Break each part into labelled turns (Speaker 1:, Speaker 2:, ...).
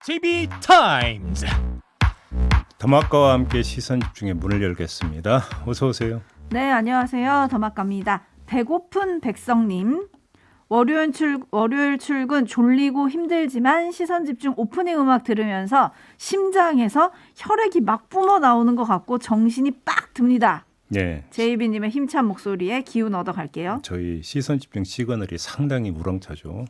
Speaker 1: JB 타임즈.
Speaker 2: 더마카와 함께 시선 집중의 문을 열겠습니다. 어서 오세요.
Speaker 3: 네, 안녕하세요. 더마카입니다. 배고픈 백성님. 월요일 출근 졸리고 힘들지만 시선 집중 오프닝 음악 들으면서 심장에서 혈액이 막 뿜어 나오는 것 같고 정신이 빡 듭니다.
Speaker 2: 네.
Speaker 3: JB님의 힘찬 목소리에 기운 얻어 갈게요.
Speaker 2: 저희 시선 집중 시그널이 상당히 우렁차죠.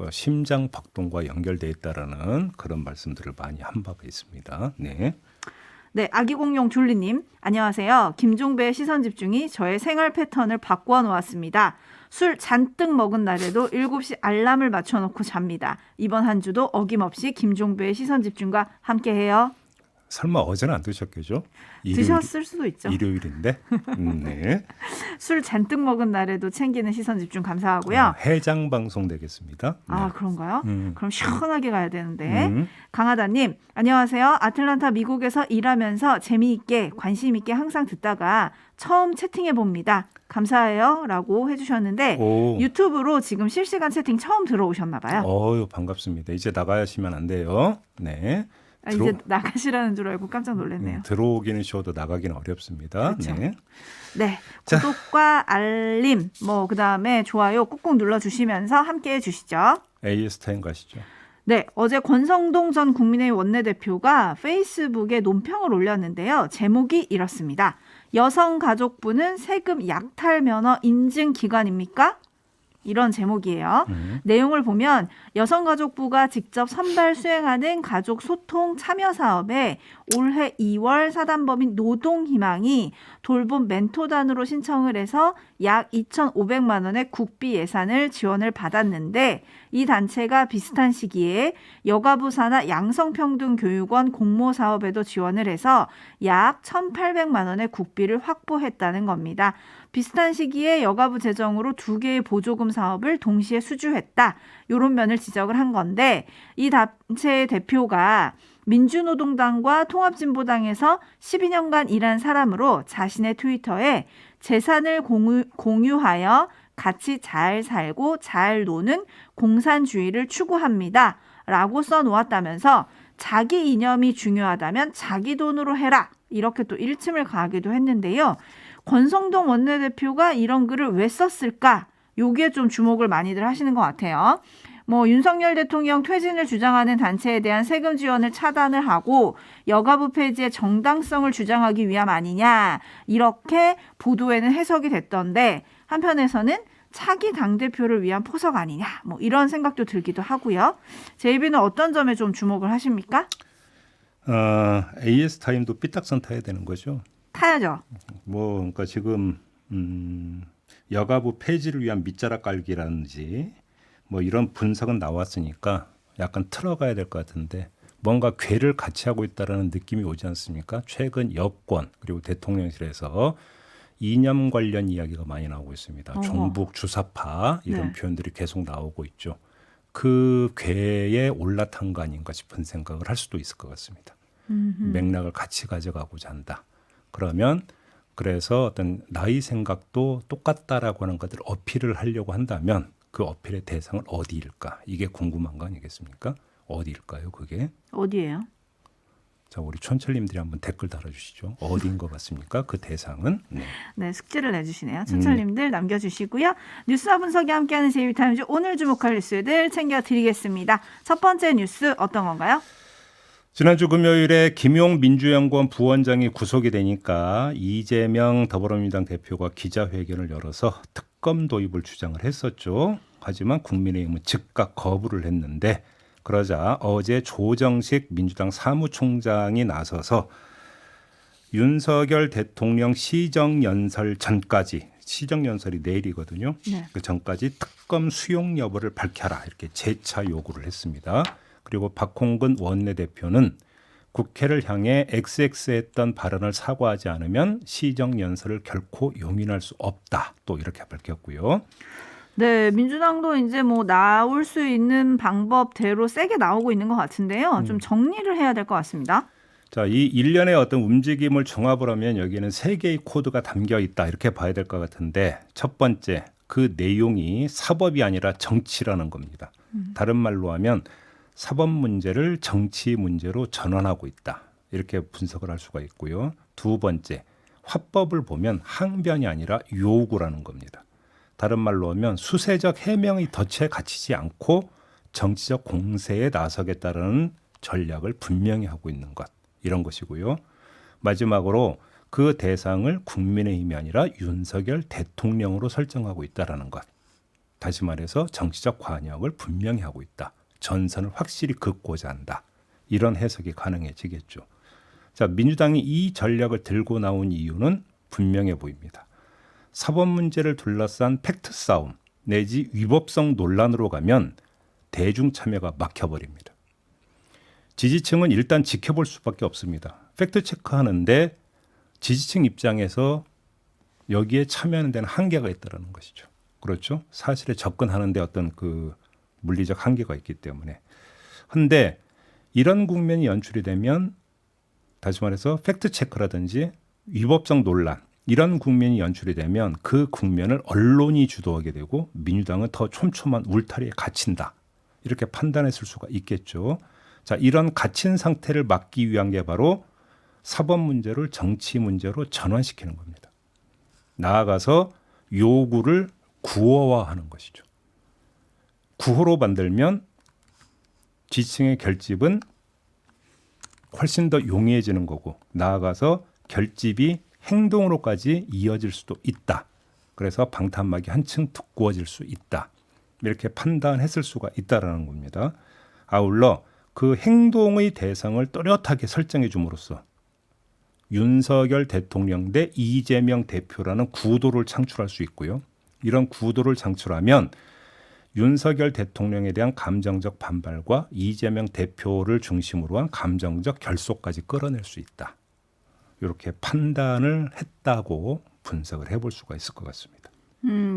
Speaker 2: 심장 박동과 연결돼 있다라는 그런 말씀들을 많이 한 바가 있습니다. 네.
Speaker 3: 네, 아기공룡 줄리님. 안녕하세요. 김종배의 시선 집중이 저의 생활 패턴을 바꿔 놓았습니다. 술 잔뜩 먹은 날에도 7시 알람을 맞춰놓고 잡니다. 이번 한 주도 어김없이 김종배의 시선 집중과 함께해요.
Speaker 2: 설마 어제는 안 드셨겠죠?
Speaker 3: 드셨을 수도 있죠.
Speaker 2: 일요일인데. 네.
Speaker 3: 술 잔뜩 먹은 날에도 챙기는 시선 집중 감사하고요.
Speaker 2: 해장 방송 되겠습니다.
Speaker 3: 아,
Speaker 2: 네.
Speaker 3: 그런가요? 그럼 시원하게 가야 되는데. 강하다님, 안녕하세요. 아틀란타 미국에서 일하면서 재미있게 관심 있게 항상 듣다가 처음 채팅해 봅니다. 감사해요 라고 해주셨는데
Speaker 2: 오.
Speaker 3: 유튜브로 지금 실시간 채팅 처음 들어오셨나 봐요.
Speaker 2: 어유 반갑습니다. 이제 나가시면 안 돼요. 네.
Speaker 3: 이제 나가시라는 줄 알고 깜짝 놀랐네요.
Speaker 2: 들어오기는 쉬워도 나가기는 어렵습니다.
Speaker 3: 그렇죠.
Speaker 2: 네.
Speaker 3: 네,
Speaker 2: 자.
Speaker 3: 구독과 알림, 그다음에 좋아요 꾹꾹 눌러주시면서 함께해 주시죠.
Speaker 2: AS 타임 가시죠.
Speaker 3: 네, 어제 권성동 전 국민의힘 원내대표가 페이스북에 논평을 올렸는데요. 제목이 이렇습니다. 여성가족부는 세금 약탈 면허 인증 기관입니까? 이런 제목이에요. 내용을 보면 여성가족부가 직접 선발 수행하는 가족 소통 참여 사업에 올해 2월 사단법인 노동희망이 돌봄 멘토단으로 신청을 해서 약 2,500만 원의 국비 예산을 지원을 받았는데 이 단체가 비슷한 시기에 여가부 산하 양성평등교육원 공모 사업에도 지원을 해서 약 1,800만 원의 국비를 확보했다는 겁니다. 비슷한 시기에 여가부 재정으로 2개의 보조금 사업을 동시에 수주했다. 이런 면을 지적을 한 건데 이 단체의 대표가 민주노동당과 통합진보당에서 12년간 일한 사람으로 자신의 트위터에 재산을 공유하여 같이 잘 살고 잘 노는 공산주의를 추구합니다. 라고 써놓았다면서 자기 이념이 중요하다면 자기 돈으로 해라. 이렇게 또 일침을 가하기도 했는데요. 권성동 원내대표가 이런 글을 왜 썼을까? 여기에 좀 주목을 많이들 하시는 것 같아요. 윤석열 대통령 퇴진을 주장하는 단체에 대한 세금 지원을 차단을 하고 여가부 폐지의 정당성을 주장하기 위함 아니냐 이렇게 보도에는 해석이 됐던데 한편에서는 차기 당대표를 위한 포석 아니냐 이런 생각도 들기도 하고요. JB는 어떤 점에 좀 주목을 하십니까?
Speaker 2: AS 타임도 삐딱선 타야 되는 거죠.
Speaker 3: 타야죠.
Speaker 2: 그러니까 지금 여가부 폐지를 위한 밑자락 깔기라든지 이런 분석은 나왔으니까 약간 틀어가야 될 것 같은데 뭔가 궤를 같이 하고 있다라는 느낌이 오지 않습니까? 최근 여권 그리고 대통령실에서 이념 관련 이야기가 많이 나오고 있습니다. 종북 주사파 이런 표현들이 계속 나오고 있죠. 그 궤에 올라탄 거 아닌가 싶은 생각을 할 수도 있을 것 같습니다. 맥락을 같이 가져가고자 한다. 그러면 그래서 어떤 나의 생각도 똑같다라고 하는 것들을 어필을 하려고 한다면 그 어필의 대상은 어디일까? 이게 궁금한 거 아니겠습니까? 어디일까요? 그게?
Speaker 3: 어디예요?
Speaker 2: 자, 우리 촌철님들이 한번 댓글 달아주시죠. 어디인 것 같습니까? 그 대상은?
Speaker 3: 네, 숙제를 내주시네요. 촌철님들 남겨주시고요. 뉴스와 분석이 함께하는 JB타임즈 오늘 주목할 뉴스들 챙겨드리겠습니다. 첫 번째 뉴스 어떤 건가요?
Speaker 2: 지난주 금요일에 김용 민주연구원 부원장이 구속이 되니까 이재명 더불어민주당 대표가 기자회견을 열어서 특검 도입을 주장을 했었죠. 하지만 국민의힘은 즉각 거부를 했는데 그러자 어제 조정식 민주당 사무총장이 나서서 윤석열 대통령 시정연설 전까지 시정연설이 내일이거든요.
Speaker 3: 네.
Speaker 2: 그 전까지 특검 수용 여부를 밝혀라 이렇게 재차 요구를 했습니다. 그리고 박홍근 원내대표는 국회를 향해 XX했던 발언을 사과하지 않으면 시정연설을 결코 용인할 수 없다. 또 이렇게 밝혔고요.
Speaker 3: 네, 민주당도 이제 나올 수 있는 방법대로 세게 나오고 있는 것 같은데요. 좀 정리를 해야 될 것 같습니다.
Speaker 2: 자, 이 일련의 어떤 움직임을 종합을 하면 여기에는 세 개의 코드가 담겨 있다 이렇게 봐야 될 것 같은데 첫 번째 그 내용이 사법이 아니라 정치라는 겁니다. 다른 말로 하면 사법 문제를 정치 문제로 전환하고 있다. 이렇게 분석을 할 수가 있고요. 두 번째, 화법을 보면 항변이 아니라 요구라는 겁니다. 다른 말로 하면 수세적 해명의 덫에 갇히지 않고 정치적 공세에 나서겠다는 전략을 분명히 하고 있는 것. 이런 것이고요. 마지막으로 그 대상을 국민의힘이 아니라 윤석열 대통령으로 설정하고 있다는 것. 다시 말해서 정치적 관역을 분명히 하고 있다. 전선을 확실히 긋고자 한다. 이런 해석이 가능해지겠죠. 자, 민주당이 이 전략을 들고 나온 이유는 분명해 보입니다. 사법 문제를 둘러싼 팩트 싸움 내지 위법성 논란으로 가면 대중 참여가 막혀버립니다. 지지층은 일단 지켜볼 수밖에 없습니다. 팩트 체크하는데 지지층 입장에서 여기에 참여하는 데는 한계가 있다는 것이죠. 그렇죠? 사실에 접근하는 데 어떤 그 물리적 한계가 있기 때문에. 근데 이런 국면이 연출이 되면 다시 말해서 팩트 체크라든지 위법성 논란 이런 국면이 연출이 되면 그 국면을 언론이 주도하게 되고 민주당은 더 촘촘한 울타리에 갇힌다. 이렇게 판단했을 수가 있겠죠. 자, 이런 갇힌 상태를 막기 위한 게 바로 사법 문제를 정치 문제로 전환시키는 겁니다. 나아가서 요구를 구호화하는 것이죠. 구호로 만들면 지지층의 결집은 훨씬 더 용이해지는 거고 나아가서 결집이 행동으로까지 이어질 수도 있다. 그래서 방탄막이 한층 두꺼워질 수 있다. 이렇게 판단했을 수가 있다라는 겁니다. 아울러 그 행동의 대상을 또렷하게 설정해 줌으로써 윤석열 대통령 대 이재명 대표라는 구도를 창출할 수 있고요. 이런 구도를 창출하면 윤석열 대통령에 대한 감정적 반발과 이재명 대표를 중심으로 한 감정적 결속까지 끌어낼 수 있다. 이렇게 판단을 했다고 분석을 해볼 수가 있을 것 같습니다.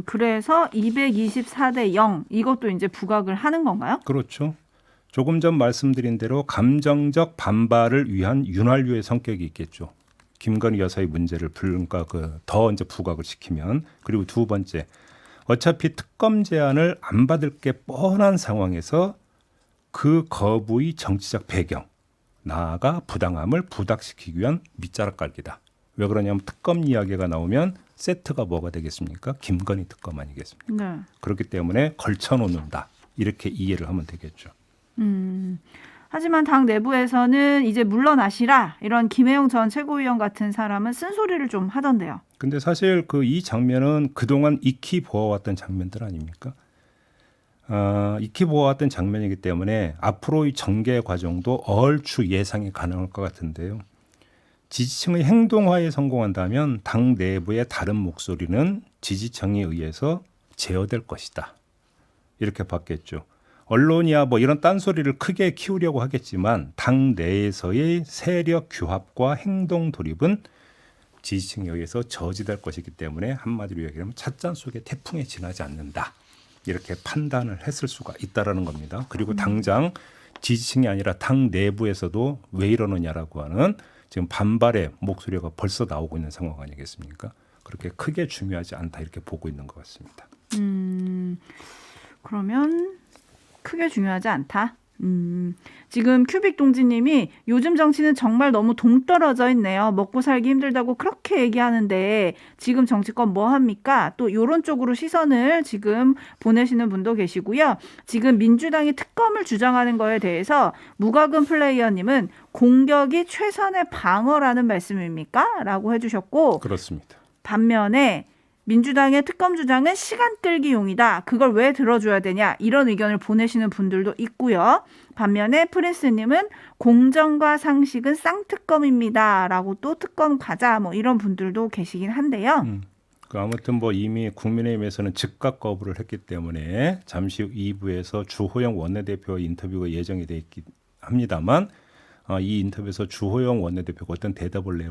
Speaker 3: 그래서 224대 0 이것도 이제 부각을 하는 건가요?
Speaker 2: 그렇죠. 조금 전 말씀드린 대로 감정적 반발을 위한 윤활유의 성격이 있겠죠. 김건희 여사의 문제를 더 이제 부각을 시키면 그리고 두 번째 어차피 특검 제안을 안 받을 게 뻔한 상황에서 그 거부의 정치적 배경 나아가 부당함을 부각시키기 위한 밑자락 깔기다. 왜 그러냐면 특검 이야기가 나오면 세트가 뭐가 되겠습니까? 김건희 특검 아니겠습니까?
Speaker 3: 네.
Speaker 2: 그렇기 때문에 걸쳐놓는다. 이렇게 이해를 하면 되겠죠.
Speaker 3: 하지만 당 내부에서는 이제 물러나시라 이런 김혜영 전 최고위원 같은 사람은 쓴소리를 좀 하던데요.
Speaker 2: 근데 사실 이 장면은 그동안 익히 보아왔던 장면들 아닙니까? 익히 보아왔던 장면이기 때문에 앞으로의 전개 과정도 얼추 예상이 가능할 것 같은데요. 지지층의 행동화에 성공한다면 당 내부의 다른 목소리는 지지층에 의해서 제어될 것이다. 이렇게 봤겠죠. 언론이야 뭐 이런 딴소리를 크게 키우려고 하겠지만 당 내에서의 세력 규합과 행동 돌입은 지지층에 의해서 저지될 것이기 때문에 한마디로 얘기하면 찻잔 속의 태풍에 지나지 않는다. 이렇게 판단을 했을 수가 있다라는 겁니다. 그리고 당장 지지층이 아니라 당 내부에서도 왜 이러느냐라고 하는 지금 반발의 목소리가 벌써 나오고 있는 상황 아니겠습니까? 그렇게 크게 중요하지 않다 이렇게 보고 있는 것 같습니다.
Speaker 3: 그러면 크게 중요하지 않다. 지금 큐빅 동지님이 요즘 정치는 정말 너무 동떨어져 있네요. 먹고 살기 힘들다고 그렇게 얘기하는데 지금 정치권 뭐 합니까? 또 이런 쪽으로 시선을 지금 보내시는 분도 계시고요. 지금 민주당이 특검을 주장하는 거에 대해서 무과금 플레이어님은 공격이 최선의 방어라는 말씀입니까? 라고 해주셨고
Speaker 2: 그렇습니다.
Speaker 3: 반면에 민주당의 특검 주장은 시간 끌기용이다. 그걸 왜 들어줘야 되냐. 이런 의견을 보내시는 분들도 있고요. 반면에 프린스님은 공정과 상식은 쌍특검입니다. 라고 또 특검 가자. 뭐 이런 분들도 계시긴 한데요.
Speaker 2: 아무튼 뭐 이미 국민의힘에서는 즉각 거부를 했기 때문에 잠시 후 2부에서 주호영 원내대표와 인터뷰가 예정이 돼 있긴 합니다만 이 인터뷰에서 주호영 원내대표가 어떤 대답을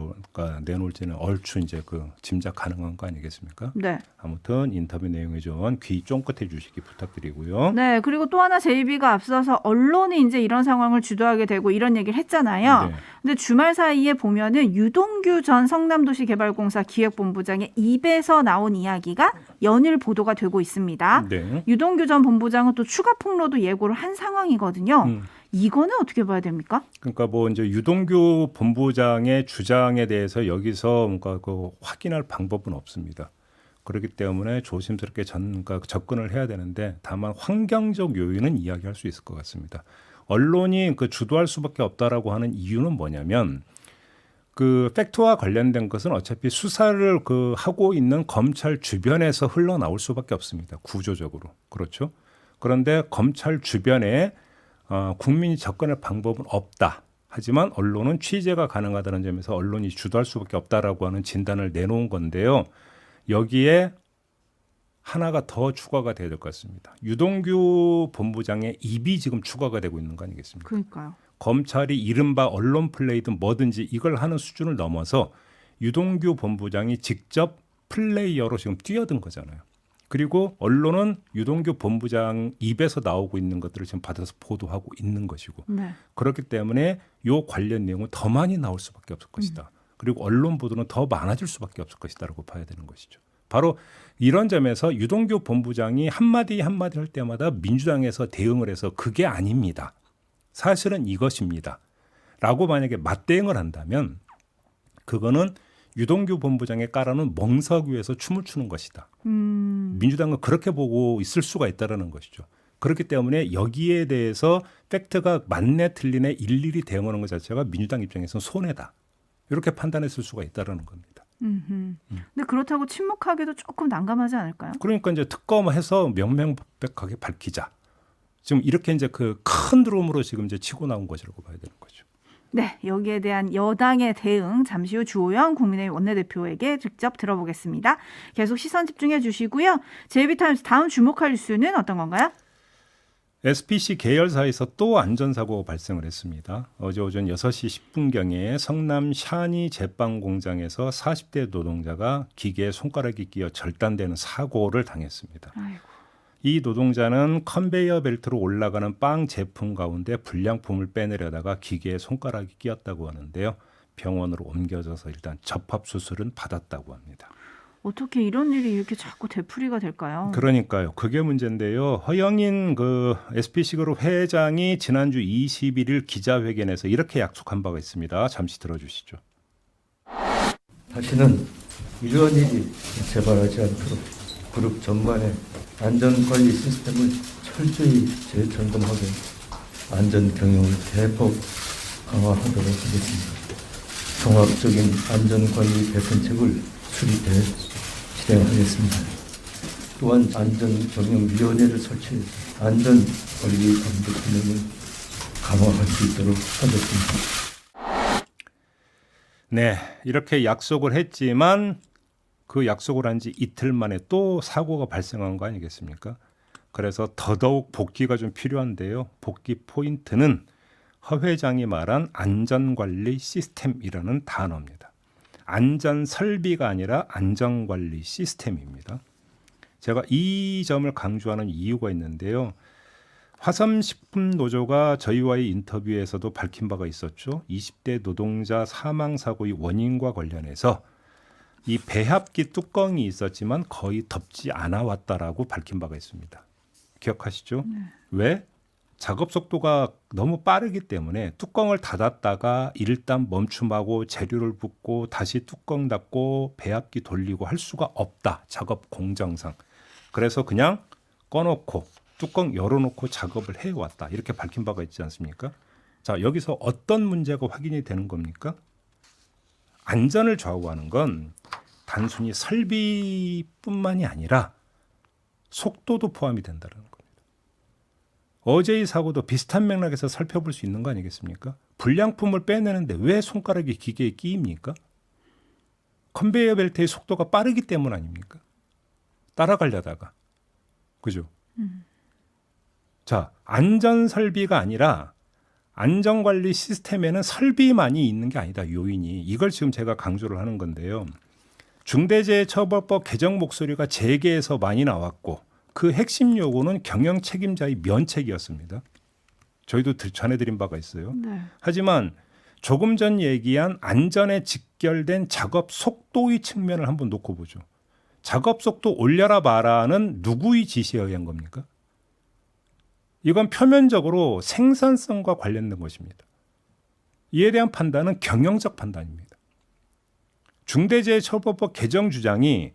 Speaker 2: 내놓을지는 얼추 이제 그 짐작 가능한 거 아니겠습니까?
Speaker 3: 네.
Speaker 2: 아무튼 인터뷰 내용에 좀 귀 쫑긋해 주시기 부탁드리고요.
Speaker 3: 네, 그리고 또 하나 제이비가 앞서서 언론이 이제 이런 상황을 주도하게 되고 이런 얘기를 했잖아요.
Speaker 2: 네.
Speaker 3: 근데 주말 사이에 보면은 유동규 전 성남도시개발공사 기획본부장의 입에서 나온 이야기가 연일 보도가 되고 있습니다.
Speaker 2: 네.
Speaker 3: 유동규 전 본부장은 또 추가 폭로도 예고를 한 상황이거든요. 이거는 어떻게 봐야 됩니까?
Speaker 2: 그러니까 뭐 이제 유동규 본부장의 주장에 대해서 여기서 뭔가 그 확인할 방법은 없습니다. 그렇기 때문에 조심스럽게 그러니까 접근을 해야 되는데 다만 환경적 요인은 이야기할 수 있을 것 같습니다. 언론이 그 주도할 수밖에 없다라고 하는 이유는 뭐냐면 그 팩트와 관련된 것은 어차피 수사를 그 하고 있는 검찰 주변에서 흘러나올 수밖에 없습니다. 구조적으로. 그렇죠? 그런데 검찰 주변에 국민이 접근할 방법은 없다. 하지만 언론은 취재가 가능하다는 점에서 언론이 주도할 수밖에 없다라고 하는 진단을 내놓은 건데요. 여기에 하나가 더 추가가 돼야 될 것 같습니다. 유동규 본부장의 입이 지금 추가가 되고 있는 거 아니겠습니까?
Speaker 3: 그러니까요.
Speaker 2: 검찰이 이른바 언론 플레이든 뭐든지 이걸 하는 수준을 넘어서 유동규 본부장이 직접 플레이어로 지금 뛰어든 거잖아요. 그리고 언론은 유동규 본부장 입에서 나오고 있는 것들을 지금 받아서 보도하고 있는 것이고
Speaker 3: 네.
Speaker 2: 그렇기 때문에 요 관련 내용은 더 많이 나올 수밖에 없을 것이다. 그리고 언론 보도는 더 많아질 수밖에 없을 것이다라고 봐야 되는 것이죠. 바로 이런 점에서 유동규 본부장이 한마디 한마디 할 때마다 민주당에서 대응을 해서 그게 아닙니다. 사실은 이것입니다. 라고 만약에 맞대응을 한다면 그거는 유동규 본부장의 깔아놓은 멍석 위에서 춤을 추는 것이다. 민주당은 그렇게 보고 있을 수가 있다는 것이죠. 그렇기 때문에 여기에 대해서 팩트가 맞네 틀리네 일일이 대응하는 것 자체가 민주당 입장에서는 손해다. 이렇게 판단했을 수가 있다는 겁니다.
Speaker 3: 근데 그렇다고 침묵하기도 조금 난감하지 않을까요?
Speaker 2: 그러니까 이제 특검해서 명명백백하게 밝히자. 지금 이렇게 이제 그 큰 드럼으로 지금 이제 치고 나온 것이라고 봐야 되는 거죠.
Speaker 3: 네, 여기에 대한 여당의 대응 잠시 후 주호영 국민의힘 원내대표에게 직접 들어보겠습니다. 계속 시선 집중해 주시고요. JB타임스 다음 주목할 뉴스는 어떤 건가요?
Speaker 2: SPC 계열사에서 또 안전사고가 발생을 했습니다. 어제 오전 6시 10분경에 성남 샤니 제빵 공장에서 40대 노동자가 기계에 손가락이 끼어 절단되는 사고를 당했습니다.
Speaker 3: 아이고.
Speaker 2: 이 노동자는 컨베이어 벨트로 올라가는 빵 제품 가운데 불량품을 빼내려다가 기계에 손가락이 끼었다고 하는데요. 병원으로 옮겨져서 일단 접합 수술은 받았다고 합니다.
Speaker 3: 어떻게 이런 일이 이렇게 자꾸 되풀이가 될까요?
Speaker 2: 그러니까요. 그게 문제인데요. 허영인 그 SPC그룹 회장이 지난주 21일 기자회견에서 이렇게 약속한 바가 있습니다. 잠시 들어주시죠.
Speaker 1: 다시는 이러한 일이 재발하지 않도록 그룹 전반의 안전관리 시스템을 철저히 재점검하고 안전 경영을 대폭 강화하도록 하겠습니다. 종합적인 안전관리 개선책을 수립해 실행하겠습니다. 또한 안전경영위원회를 설치해서 안전관리 감독 기능을 강화할 수 있도록 하겠습니다.
Speaker 2: 네, 이렇게 약속을 했지만 그 약속을 한 지 이틀 만에 또 사고가 발생한 거 아니겠습니까? 그래서 더더욱 복귀가 좀 필요한데요. 복귀 포인트는 허 회장이 말한 안전관리 시스템이라는 단어입니다. 안전 설비가 아니라 안전관리 시스템입니다. 제가 이 점을 강조하는 이유가 있는데요. 화섬식품노조가 저희와의 인터뷰에서도 밝힌 바가 있었죠. 20대 노동자 사망 사고의 원인과 관련해서 이 배합기 뚜껑이 있었지만 거의 덮지 않아 왔다라고 밝힌 바가 있습니다. 기억하시죠? 왜? 작업 속도가 너무 빠르기 때문에 뚜껑을 닫았다가 일단 멈춤하고 재료를 붓고 다시 뚜껑 닫고 배합기 돌리고 할 수가 없다. 작업 공정상. 그래서 그냥 꺼놓고 뚜껑 열어놓고 작업을 해왔다. 이렇게 밝힌 바가 있지 않습니까? 자, 여기서 어떤 문제가 확인이 되는 겁니까? 안전을 좌우하는 건 단순히 설비뿐만이 아니라 속도도 포함이 된다는 겁니다. 어제의 사고도 비슷한 맥락에서 살펴볼 수 있는 거 아니겠습니까? 불량품을 빼내는데 왜 손가락이 기계에 끼입니까? 컨베이어 벨트의 속도가 빠르기 때문 아닙니까? 따라가려다가. 그죠? 자, 안전 설비가 아니라 안전관리 시스템에는 설비만이 있는 게 아니다. 요인이. 이걸 지금 제가 강조를 하는 건데요. 중대재해처벌법 개정 목소리가 재계에서 많이 나왔고 그 핵심 요구는 경영 책임자의 면책이었습니다. 저희도 전해드린 바가 있어요.
Speaker 3: 네.
Speaker 2: 하지만 조금 전 얘기한 안전에 직결된 작업 속도의 측면을 한번 놓고 보죠. 작업 속도 올려라 마라는 누구의 지시에 의한 겁니까? 이건 표면적으로 생산성과 관련된 것입니다. 이에 대한 판단은 경영적 판단입니다. 중대재해처벌법 개정 주장이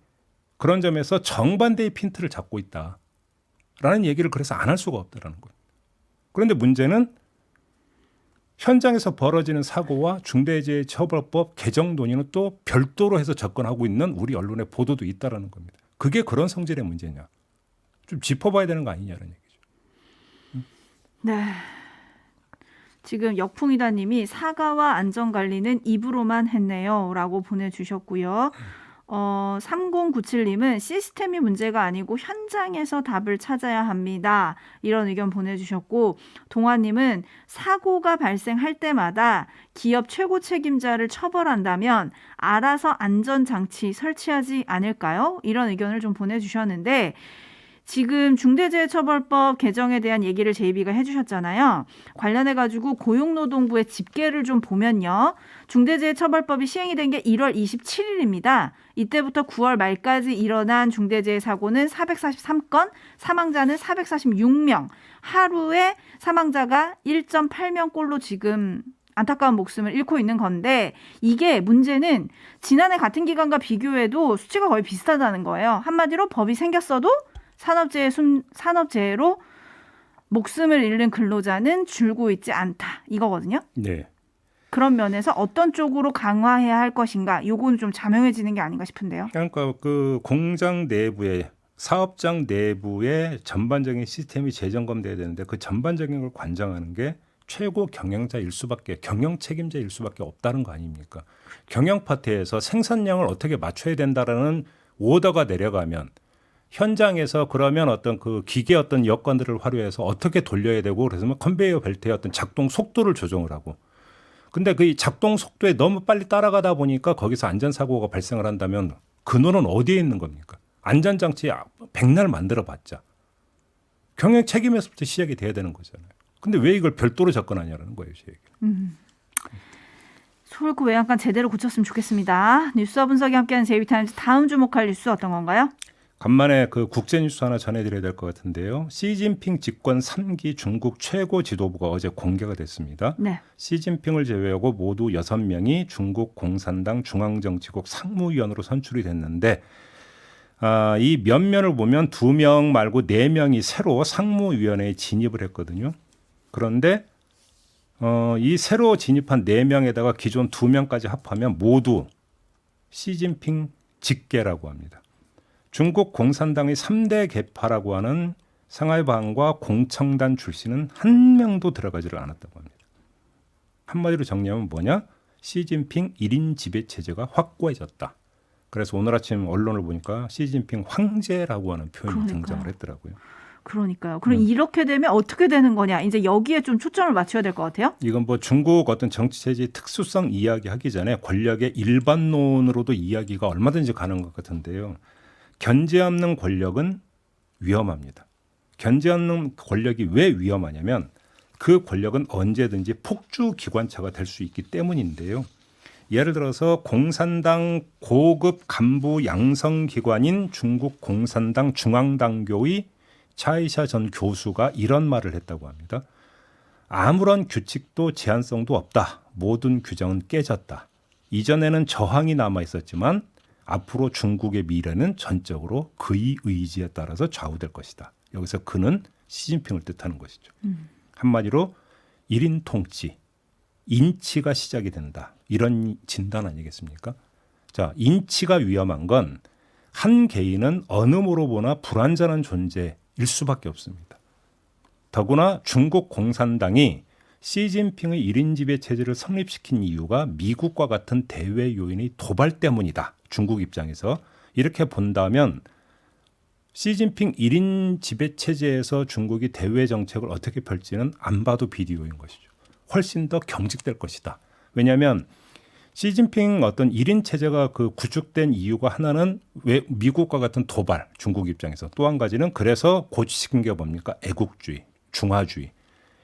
Speaker 2: 그런 점에서 정반대의 핀트를 잡고 있다라는 얘기를 그래서 안 할 수가 없다라는 거예요. 그런데 문제는 현장에서 벌어지는 사고와 중대재해처벌법 개정 논의는 또 별도로 해서 접근하고 있는 우리 언론의 보도도 있다라는 겁니다. 그게 그런 성질의 문제냐? 좀 짚어봐야 되는 거 아니냐는 얘기죠.
Speaker 3: 네. 지금 역풍이다님이 사과와 안전관리는 입으로만 했네요 라고 보내주셨고요. 3097님은 시스템이 문제가 아니고 현장에서 답을 찾아야 합니다. 이런 의견 보내주셨고, 동아님은 사고가 발생할 때마다 기업 최고 책임자를 처벌한다면 알아서 안전장치 설치하지 않을까요? 이런 의견을 좀 보내주셨는데, 지금 중대재해처벌법 개정에 대한 얘기를 제이비가 해주셨잖아요. 관련해가지고 고용노동부의 집계를 좀 보면요. 중대재해처벌법이 시행이 된 게 1월 27일입니다. 이때부터 9월 말까지 일어난 중대재해 사고는 443건, 사망자는 446명. 하루에 사망자가 1.8명꼴로 지금 안타까운 목숨을 잃고 있는 건데, 이게 문제는 지난해 같은 기간과 비교해도 수치가 거의 비슷하다는 거예요. 한마디로 법이 생겼어도 산업재해로 목숨을 잃는 근로자는 줄고 있지 않다. 이거거든요.
Speaker 2: 네.
Speaker 3: 그런 면에서 어떤 쪽으로 강화해야 할 것인가, 요거는 좀 자명해지는 게 아닌가 싶은데요.
Speaker 2: 그러니까 그 공장 내부에 사업장 내부의 전반적인 시스템이 재점검돼야 되는데 그 전반적인 걸 관장하는 게 최고 경영자일 수밖에, 경영 책임자일 수밖에 없다는 거 아닙니까? 경영 파트에서 생산량을 어떻게 맞춰야 된다라는 오더가 내려가면 현장에서 그러면 어떤 그 기계 어떤 여건들을 활용해서 어떻게 돌려야 되고, 그래서 뭐 컨베이어 벨트의 어떤 작동 속도를 조정을 하고, 근데 그 작동 속도에 너무 빨리 따라가다 보니까 거기서 안전사고가 발생을 한다면 근원은 어디에 있는 겁니까? 안전장치 백날 만들어 봤자 경영 책임에서부터 시작이 돼야 되는 거잖아요. 근데 왜 이걸 별도로 접근하냐라는 거예요, 제 얘기는.
Speaker 3: 서울구 외양간 제대로 고쳤으면 좋겠습니다. 뉴스와 분석이 함께하는 제이비타임즈, 다음 주목할 뉴스 어떤 건가요?
Speaker 2: 간만에 그 국제 뉴스 하나 전해드려야 될 것 같은데요. 시진핑 집권 3기 중국 최고 지도부가 어제 공개가 됐습니다.
Speaker 3: 네.
Speaker 2: 시진핑을 제외하고 모두 6명이 중국 공산당 중앙정치국 상무위원으로 선출이 됐는데, 이 면면을 보면 2명 말고 4명이 새로 상무위원회에 진입을 했거든요. 그런데 이 새로 진입한 4명에다가 기존 2명까지 합하면 모두 시진핑 직계라고 합니다. 중국 공산당의 3대 계파라고 하는 상하이방과 공청단 출신은 한 명도 들어가지를 않았다고 합니다. 한마디로 정리하면 뭐냐? 시진핑 1인 지배 체제가 확고해졌다. 그래서 오늘 아침 언론을 보니까 시진핑 황제라고 하는 표현이 등장을 했더라고요.
Speaker 3: 그러니까요. 그럼 이렇게 되면 어떻게 되는 거냐? 이제 여기에 좀 초점을 맞춰야 될 것 같아요.
Speaker 2: 이건 뭐 중국 어떤 정치 체제의 특수성 이야기하기 전에 권력의 일반론으로도 이야기가 얼마든지 가는 것 같은데요. 견제 없는 권력은 위험합니다. 견제 없는 권력이 왜 위험하냐면 그 권력은 언제든지 폭주 기관차가 될 수 있기 때문인데요. 예를 들어서 공산당 고급 간부 양성기관인 중국 공산당 중앙당교의 차이샤 전 교수가 이런 말을 했다고 합니다. 아무런 규칙도 제한성도 없다. 모든 규정은 깨졌다. 이전에는 저항이 남아 있었지만 앞으로 중국의 미래는 전적으로 그의 의지에 따라서 좌우될 것이다. 여기서 그는 시진핑을 뜻하는 것이죠. 한마디로 1인 통치, 인치가 시작이 된다. 이런 진단 아니겠습니까? 자, 인치가 위험한 건 한 개인은 어느 모로 보나 불완전한 존재일 수밖에 없습니다. 더구나 중국 공산당이 시진핑의 1인 지배 체제를 성립시킨 이유가 미국과 같은 대외 요인의 도발 때문이다. 중국 입장에서 이렇게 본다면 시진핑 1인 지배 체제에서 중국이 대외 정책을 어떻게 펼지는 안 봐도 비디오인 것이죠. 훨씬 더 경직될 것이다. 왜냐하면 시진핑 어떤 1인 체제가 그 구축된 이유가 하나는 왜 미국과 같은 도발, 중국 입장에서 또 한 가지는 그래서 고취시킨 게 뭡니까? 애국주의, 중화주의.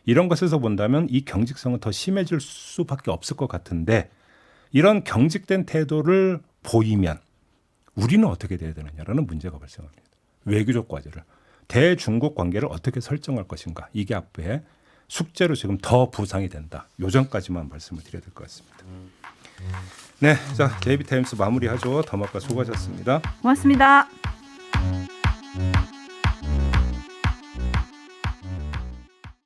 Speaker 2: 이런 것에서 본다면 이 경직성은 더 심해질 수밖에 없을 것 같은데 이런 경직된 태도를 보이면 우리는 어떻게 돼야 되느냐라는 문제가 발생합니다. 외교적 과제를. 대중국 관계를 어떻게 설정할 것인가. 이게 앞에 숙제로 지금 더 부상이 된다. 요전까지만 말씀을 드려야 될 것 같습니다. 네, 자 JB타임스 마무리하죠. 더마카 수고하셨습니다.
Speaker 3: 고맙습니다.